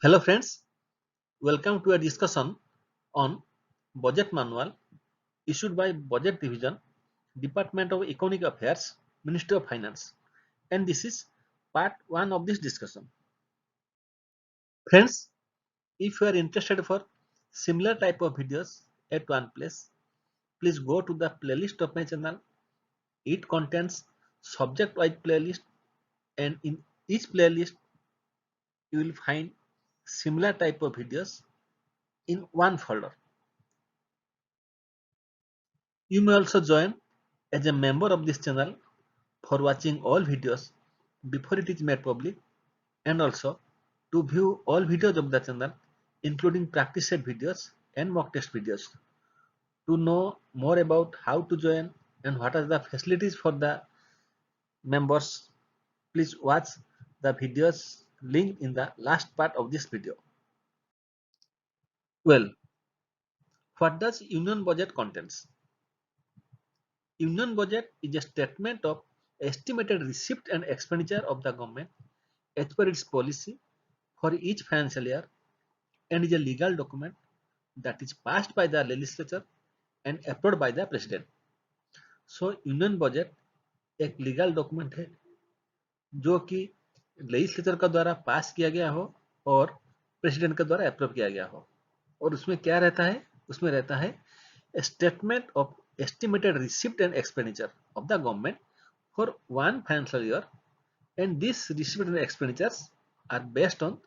Hello friends, welcome to a discussion on Budget Manual issued by Budget Division, Department of Economic Affairs, Ministry of Finance, and this is part 1 of this discussion. Friends, if you are interested for similar type of videos at one place, please go to the playlist of my channel. It contains subject-wise playlist, and in each playlist you will find similar type of videos in one folder. You may also join as a member of this channel for watching all videos before it is made public, and also to view all videos of the channel including practice set videos and mock test videos. To know more about how to join and what are the facilities for the members, please watch the videos linked in the last part of this video. Well, what does union budget contains? Union budget is a statement of estimated receipt and expenditure of the government as per its policy for each financial year, and is a legal document that is passed by the legislature and approved by the president. So union budget एक legal document है जो कि legislature का द्वारा पास किया गया हो और प्रेसिडेंट के द्वारा अप्रूव किया गया हो, और उसमें क्या रहता है? उसमें रहता है statement of estimated receipt and expenditure of the government for one financial year, and these receipts and expenditures are based on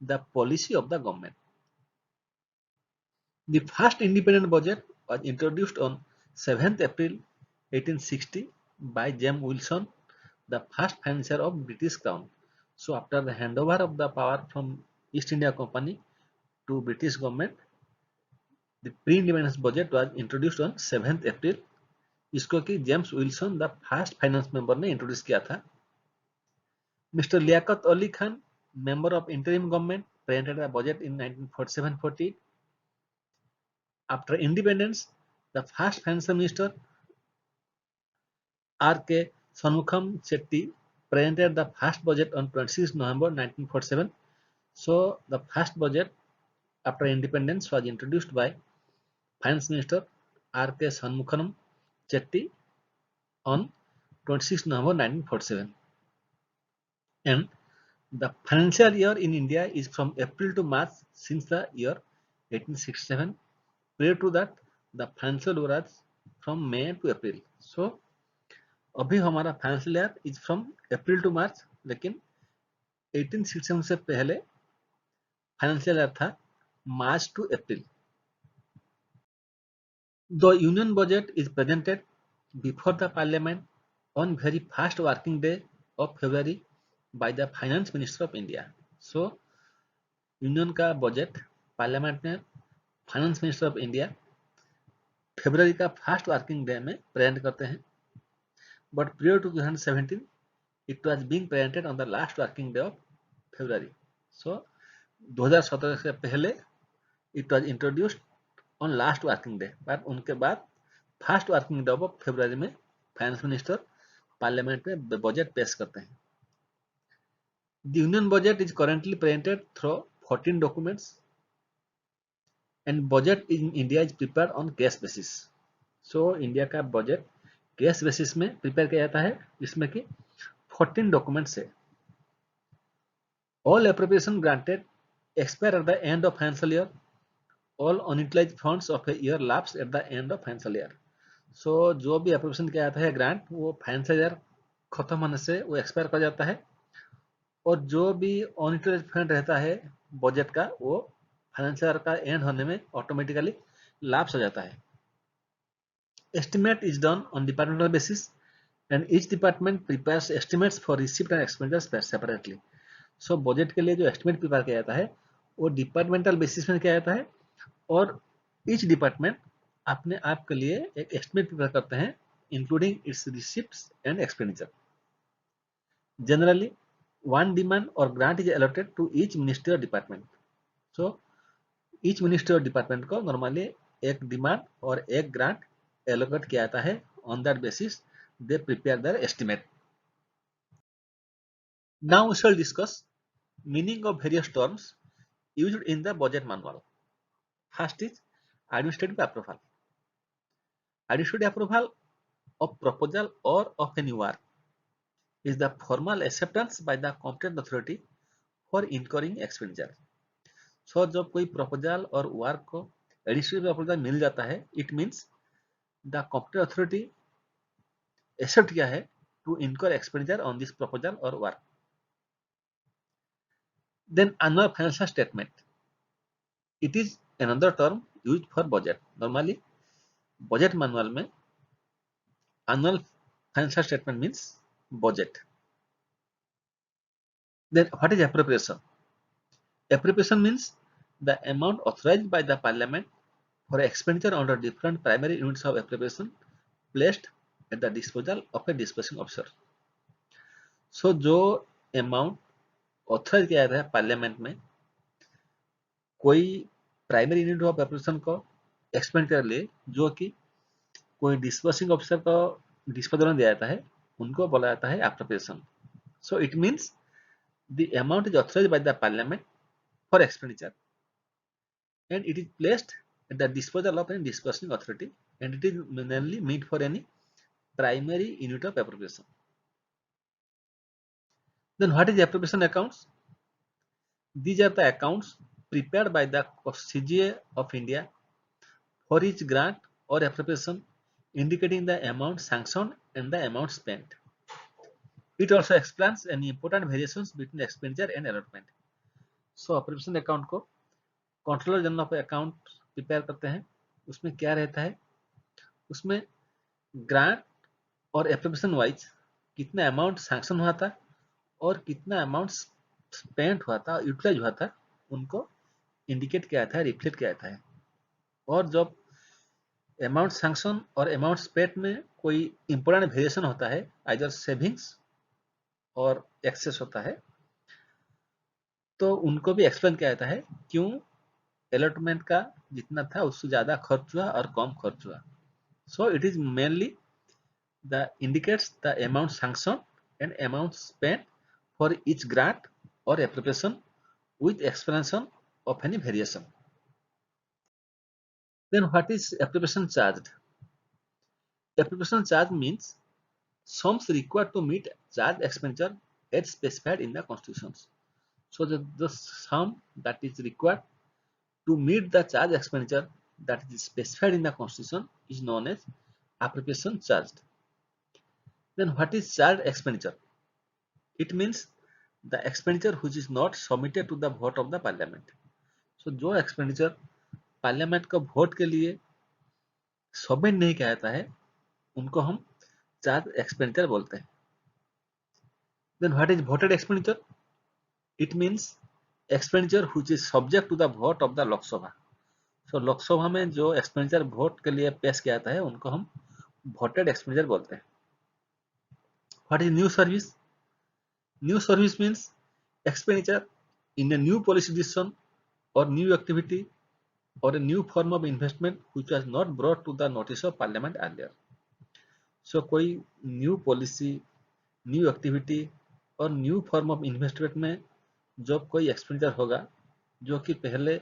the policy of the government. The first independent budget was introduced on 7th April 1860 by James Wilson, the first financier of British Crown. So after the handover of the power from East India Company to British government, the pre-independence budget was introduced on 7th April. इसको कि James Wilson the first finance member ने introduce किया था. Mr. Liaquat Ali Khan, member of interim government, presented a budget in 1947-48. After independence, the first finance minister R.K. Shanmukham Chetty presented the first budget on 26 November 1947. So the first budget after independence was introduced by Finance Minister R.K. Shanmukham Chetty on 26 November 1947. And the financial year in India is from April to March since the year 1867. Prior to that, the financial year was from May to April. So अभी हमारा financial year is from April to March, लेकिन 1867 से पहले financial year था March to April. The union budget is presented before the parliament on very first working day of February by the finance minister of India. So union का budget parliament में finance minister of India February का first working day में present करते हैं. But prior to 2017, it was being presented on the last working day of February. So 2017 से पहले it was introduced on last working day, but उनके बाद first working day of February में finance minister parliament में budget पेश करते हैं. The union budget is currently presented through 14 documents, and budget in India is prepared on cash basis. So India का budget cash basis में prepare किया जाता है, जिसमें कि 14 डॉक्यूमेंट्स है. All appropriation granted expire at the end of financial year. All unutilised funds of a year lapse eight the end of financial year. So जो भी एप्रोप्रिएशन किया जाता है ग्रांट, वो फाइनेंशियल ईयर खत्म होने से वो एक्सपायर कर जाता है, और जो भी अनयूटिलाइज्ड फंड रहता है बजट का, वो फाइनेंशियल ईयर का एंड होने में ऑटोमेटिकली लैप्स हो जाता है. Estimate is done on departmental basis, and each department prepares estimates for receipt and expenditures separately. So budget के लिए जो एस्टिमेट प्रिपेयर किया जाता है वो डिपार्टमेंटल बेसिस में किया जाता है, और ईच डिपार्टमेंट अपने आप के लिए एक एस्टिमेट प्रिपेयर करते हैं including it's receipts and expenditure. Generally one demand or grant is allotted to each ministry or department. So each ministry or department को नॉर्मली एक डिमांड और एक ग्रांट एलोकेट किया जाता है. On that basis they prepare their estimate. Now we shall discuss meaning of various terms used in the budget manual. First is administrative approval. Administrative approval of proposal or of any work is the formal acceptance by the competent authority for incurring expenditure. So जब कोई proposal और work को administrative approval मिल जाता है, it means the competent authority accept किया है to incur expenditure on this proposal or work. Then annual financial statement. It is another term used for budget. Normally, budget manual में annual financial statement means budget. Then what is appropriation? Appropriation means the amount authorized by the parliament for expenditure under different primary units of appropriation placed at the disposal of a disbursing officer. So जो amount authorise किया गया है parliament में कोई primary unit of appropriation को expand कर ले जो कि कोई डिस्बर्सिंग ऑफिसर को डिस्पोजल दिया जाता है उनको बोला जाता है appropriation. So it means the amount is authorised by the parliament for expenditure and it is placed at the disposal of any disbursing authority and it is mainly meet for any primary unit of appropriation. Then what is appropriation accounts? These are the accounts prepared by the CGA of India for each grant or appropriation indicating the amount sanctioned and the amount spent. It also explains any important variations between expenditure and allotment. So appropriation account को controller general of account prepare करते हैं. उसमें क्या रहता है? उसमें grant और appropriation wise कितना अमाउंट सैंक्शन हुआ था और कितना अमाउंट स्पेंट हुआ था यूटिलाइज हुआ था उनको इंडिकेट किया था रिफ्लेक्ट किया था. और जब अमाउंट सैंक्शन और अमाउंट स्पेंट में कोई इंपोर्टेंट वेरिएशन होता है आइदर सेविंग्स और एक्सेस होता है तो उनको भी एक्सप्लेन किया जाता है क्यों अलॉटमेंट का जितना था उससे ज्यादा खर्च हुआ और कम खर्च हुआ. So it is mainly the indicates the amount sanction and amount spent for each grant or appropriation with explanation of any variation. Then what is appropriation charged? Appropriation charge means sums required to meet charge expenditure as specified in the constitutions. So the sum that is required to meet the charge expenditure that is specified in the constitution is known as appropriation charged. Then what is charged expenditure? It means the expenditure which is not submitted to the vote of the parliament. So जो expenditure parliament को vote के लिए submit नहीं किया जाता है उनको हम चार्ज एक्सपेंडिचर बोलते हैं. Then what is voted expenditure? It means expenditure which is subject to the vote of the लोक सभा. So लोक सभा में जो एक्सपेंडिचर वोट के लिए पेश किया जाता है उनको हम voted expenditure बोलते हैं. What is new service? New service means expenditure in a new policy decision or new activity or a new form of investment which was not brought to the notice of parliament earlier. So कोई new policy, new activity और new form of investment में जब कोई expenditure होगा जो कि पहले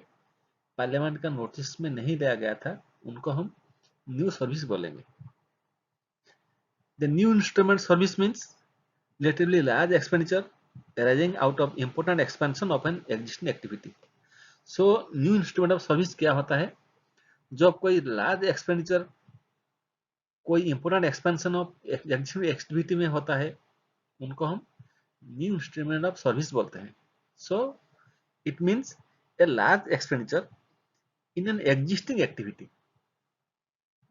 parliament का नोटिस में नहीं लिया गया था उनको हम new service बोलेंगे. The new instrument service means relatively large expenditure arising out of important expansion of an existing activity. So new instrument of service क्या होता है? जब कोई large expenditure कोई important expansion of existing activity में होता है उनको हम new instrument of service बोलते हैं. So it means a large expenditure in an existing activity,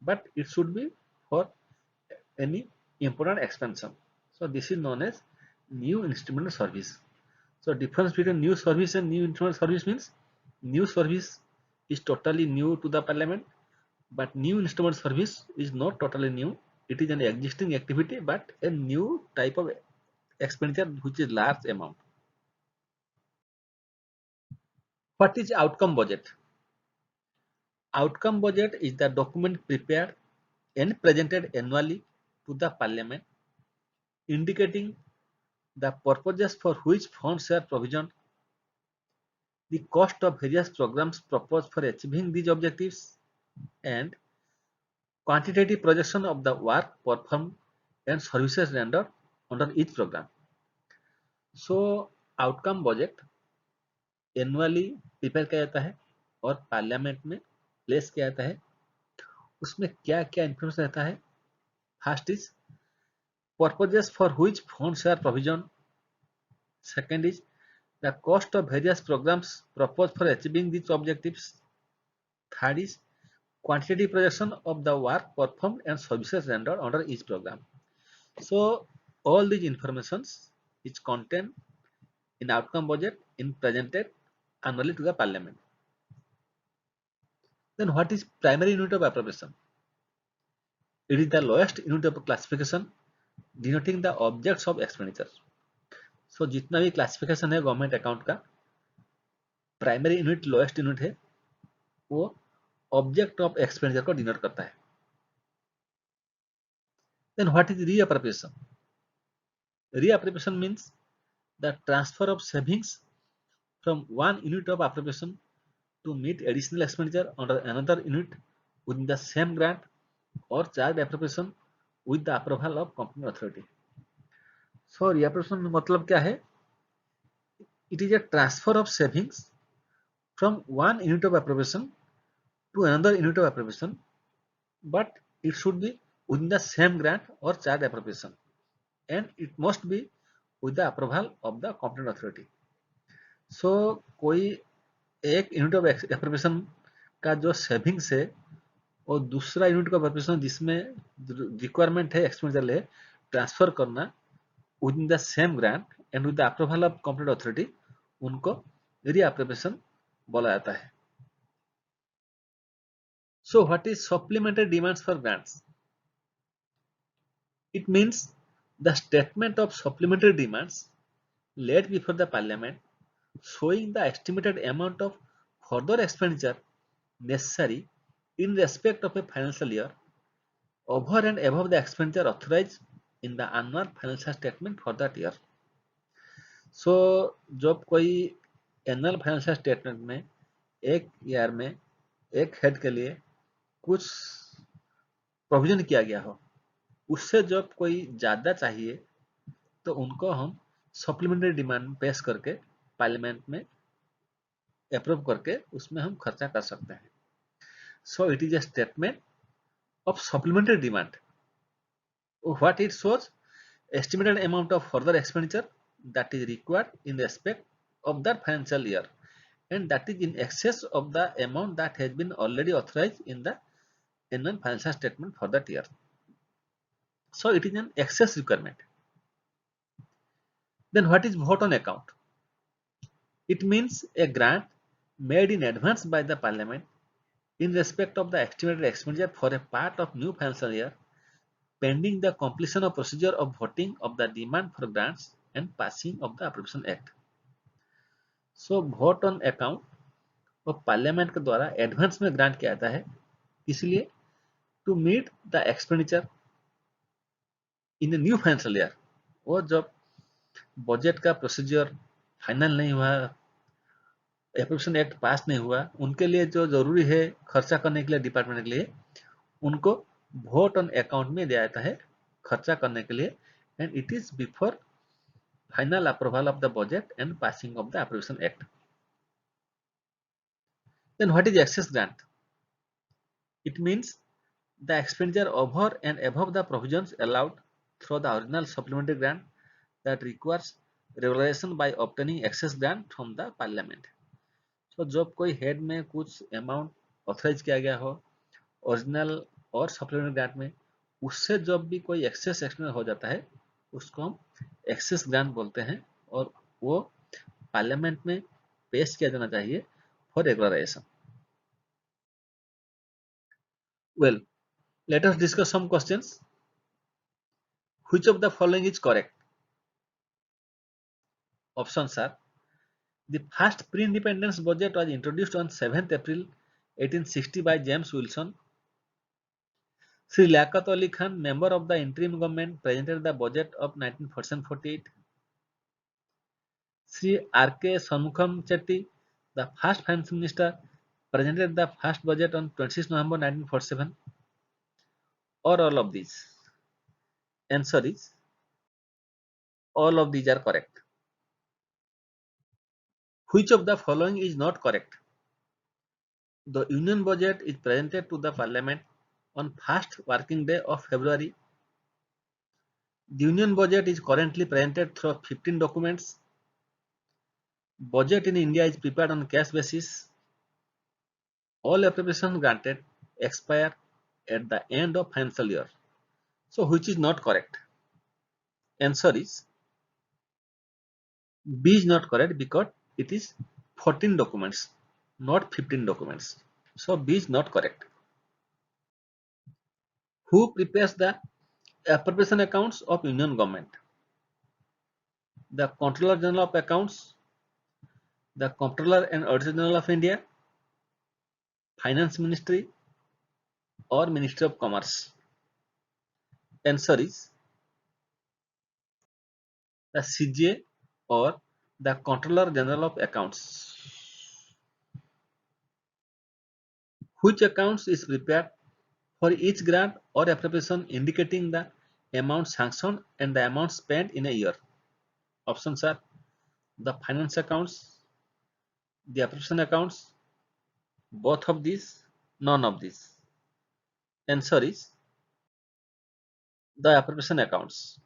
but it should be for any important expansion. So this is known as new instrument service. So difference between new service and new instrument service means new service is totally new to the parliament, but new instrument service is not totally new. It is an existing activity, but a new type of expenditure which is large amount. What is outcome budget? Outcome budget is the document prepared and presented annually to the parliament indicating the purposes for which funds are provisioned, the cost of various programs proposed for achieving these objectives, and quantitative projection of the work performed and services rendered under each program. So outcome budget annually prepare किया जाता है और parliament में place किया जाता है। उसमें क्या क्या इन्फॉर्मेशन रहता है? First is purposes for which funds are provision. Second is the cost of various programs proposed for achieving these objectives. Third is quantitative projection of the work performed and services rendered under each program. So all these informations is contained in outcome budget in presented annually to the parliament. Then what is primary unit of appropriation? It is the lowest unit of classification denoting the objects of expenditure. So जितना भी classification है government account का, primary unit lowest unit है, वो object of expenditure को denote करता है. Then what is reappropriation? Reappropriation means the transfer of savings from one unit of appropriation to meet additional expenditure under another unit within the same grant or charged appropriation with the approval of competent authority. So reappropriation में मतलब क्या है? It is a transfer of savings from one unit of appropriation to another unit of appropriation, but it should be within the same grant or charged appropriation, and it must be with the approval of the competent authority. So कोई एक unit of appropriation का जो savings है और दूसरा unit का appropriation जिसमें requirement है एक्सपेंडिचर ले ट्रांसफर करना within the same grant and with the approval of competent authority, उनको reappropriation बोला जाता है. So what is supplementary demands for grants? It means the statement of supplementary demands laid before the parliament showing the estimated amount of further expenditure necessary in respect of a financial year over and above the expenditure authorized in the annual financial statement for that year. So जब कोई annual financial statement में एक year में एक head के लिए कुछ provision किया गया हो, उससे जब कोई ज़्यादा चाहिए तो उनको हम सप्लीमेंट्री डिमांड पेश करके पार्लियामेंट में अप्रूव करके उसमें हम खर्चा कर सकते हैं. So it is a statement of supplementary demand. What it shows? estimated amount of further expenditure that is required in respect of that financial year, and that is in excess of the amount that has been already authorized in the annual financial statement for that year. So it is an excess requirement. Then what is vote on account? It means a grant made in advance by the parliament in respect of the estimated expenditure for a part of new financial year pending the completion of procedure of voting of the demand for grants and passing of the appropriation act. So vote on account और parliament के द्वारा advance में grant किया जाता है, इसलिए to meet the expenditure in the new financial year. और जब बजट का प्रोसीजर फाइनल नहीं हुआ, एप्रोप्रिएशन एक्ट पास नहीं हुआ, उनके लिए जो जरूरी है खर्चा करने के लिए डिपार्टमेंट के लिए, उनको वोट ऑन अकाउंट में दिया जाता है खर्चा करने के लिए, and it is before final approval of the budget and passing of the appropriation act. Then what is excess grant? It means the expenditure over and above the provisions allowed through the original supplementary grant that requires regularization by obtaining excess grant from the parliament. So जब कोई head में कुछ amount authorise किया गया हो original और supplementary grant में, उससे जब भी कोई एक्सेस एक्सपेंडिचर हो जाता है उसको हम एक्सेस ग्रांट बोलते हैं, और वो पार्लियामेंट में पेश किया जाना चाहिए for regularization. Well, let us discuss some questions. Which of the following is correct? Options are: the first pre-independence budget was introduced on 7th April 1860 by James Wilson. Sri Liaquat Ali Khan, member of the interim government, presented the budget of 1947-48. Sri R.K. Shanmukham Chetty, The first finance minister presented the first budget on 26 November 1947, or all of these? Answer is all of these are correct. Which of the following is not correct? The Union budget is presented to the Parliament on first working day of February. The Union budget is currently presented through 15 documents. Budget in India is prepared on cash basis. All appropriations granted expire at the end of financial year. So which is not correct? Answer is B is not correct because it is 14 documents, not 15 documents. So B is not correct. Who prepares the appropriation accounts of Union government? The Comptroller General of Accounts, the Comptroller and Auditor General of India, Finance Ministry, or Ministry of Commerce? Answer is the CJ or the Comptroller General of Accounts. Which accounts is prepared for each grant or appropriation indicating the amount sanctioned and the amount spent in a year? Options are the finance accounts, the appropriation accounts, both of these, none of these. Answer is the appropriation accounts.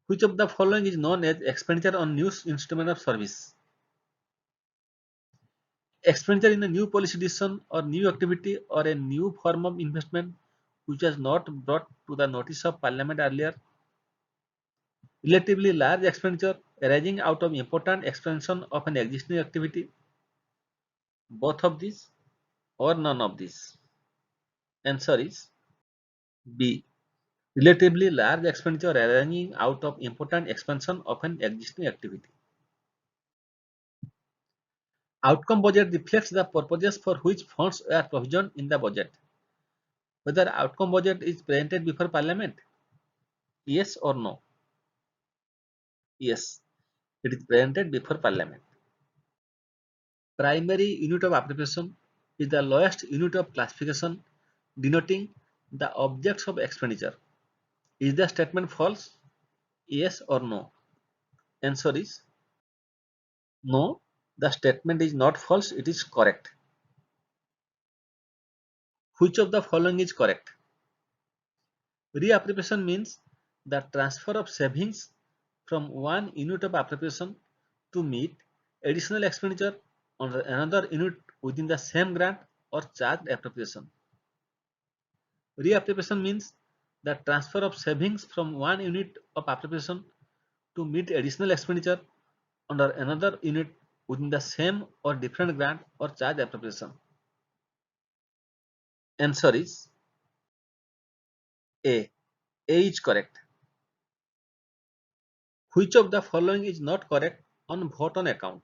Which of the following is known as expenditure on new instrument of service? Expenditure in a new policy decision or new activity or a new form of investment which was not brought to the notice of Parliament earlier. Relatively large expenditure arising out of important expansion of an existing activity. Both of these or none of these. Answer is B. Relatively large expenditure arising out of important expansion of an existing activity. Outcome budget reflects the purposes for which funds are provisioned in the budget. Whether outcome budget is presented before Parliament? Yes or no? Yes, it is presented before Parliament. Primary unit of appropriation is the lowest unit of classification denoting the objects of expenditure. Is the statement false? Yes or no? Answer is no. The statement is not false, it is correct. Which of the following is correct? Reappropriation means the transfer of savings from one unit of appropriation to meet additional expenditure on another unit within the same grant or charged appropriation. Reappropriation means the transfer of savings from one unit of appropriation to meet additional expenditure under another unit within the same or different grant or charge appropriation. Answer is A. A is correct. Which of the following is not correct on vote on account?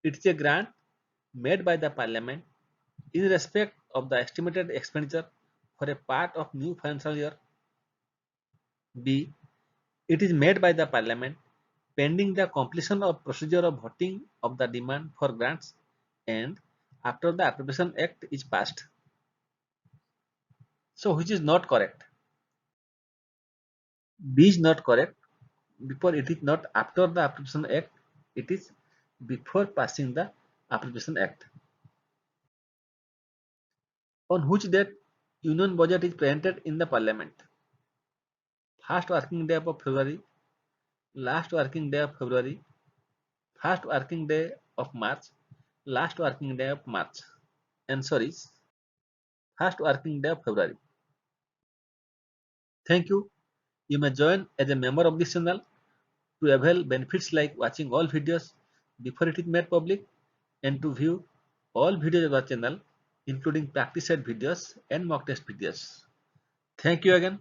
It is a grant made by the Parliament in respect of the estimated expenditure for a part of new financial year. B. It is made by the Parliament pending the completion of procedure of voting of the demand for grants and after the Appropriation Act is passed. So which is not correct? B is not correct because it is not after the Appropriation Act, it is before passing the Appropriation Act. On which date Union budget is presented in the Parliament? First working day of February, last working day of February, first working day of March, last working day of March. Answer is first working day of February. Thank you. You may join as a member of this channel to avail benefits like watching all videos before it is made public and to view all videos of our channel including practice set videos and mock test videos. Thank you again.